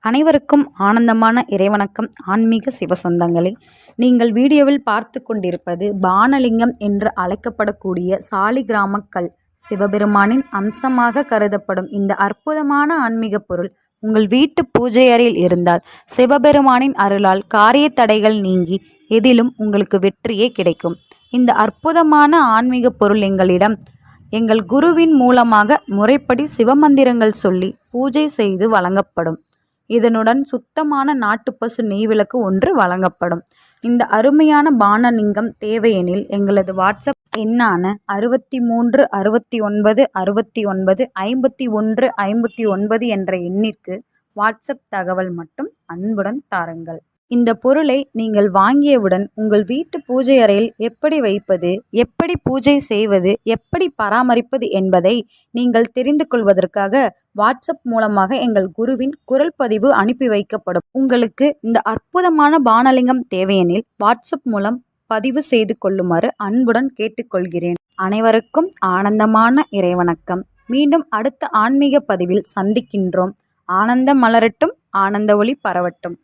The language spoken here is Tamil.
அனைவருக்கும் ஆனந்தமான இறைவணக்கம். ஆன்மீக சிவசொந்தங்களே, நீங்கள் வீடியோவில் பார்த்து கொண்டிருப்பது பானலிங்கம் என்று அழைக்கப்படக்கூடிய சாலிகிராமக்கல் சிவபெருமானின் அம்சமாக கருதப்படும் இந்த அற்புதமான ஆன்மீக பொருள் உங்கள் வீட்டு பூஜை அறையில் இருந்தால் சிவபெருமானின் அருளால் காரிய தடைகள் நீங்கி எதிலும் உங்களுக்கு வெற்றியே கிடைக்கும். இந்த அற்புதமான ஆன்மீக பொருள் எங்கள் குருவின் மூலமாக முறைப்படி சிவமந்திரங்கள் சொல்லி பூஜை செய்து வழங்கப்படும். இதனுடன் சுத்தமான நாட்டுப்பசு நெய்விளக்கு ஒன்று வழங்கப்படும். இந்த அருமையான பானலிங்கம் தேவையெனில் எங்களது வாட்ஸ்அப் எண்ணான 63 69 69 51 59 என்ற எண்ணிற்கு வாட்ஸ்அப் தகவல் மட்டும் அன்புடன் தாருங்கள். இந்த பொருளை நீங்கள் வாங்கியவுடன் உங்கள் வீட்டு பூஜை அறையில் எப்படி வைப்பது, எப்படி பூஜை செய்வது, எப்படி பராமரிப்பது என்பதை நீங்கள் தெரிந்து கொள்வதற்காக வாட்ஸ்அப் மூலமாக எங்கள் குருவின் குரல் பதிவு அனுப்பி வைக்கப்படும். உங்களுக்கு இந்த அற்புதமான பானலிங்கம் தேவையெனில் வாட்ஸ்அப் மூலம் பதிவு செய்து கொள்ளுமாறு அன்புடன் கேட்டுக்கொள்கிறேன். அனைவருக்கும் ஆனந்தமான இறைவணக்கம். மீண்டும் அடுத்த ஆன்மீக பதிவில் சந்திக்கின்றோம். ஆனந்தம் மலரட்டும், ஆனந்த ஒளி பரவட்டும்.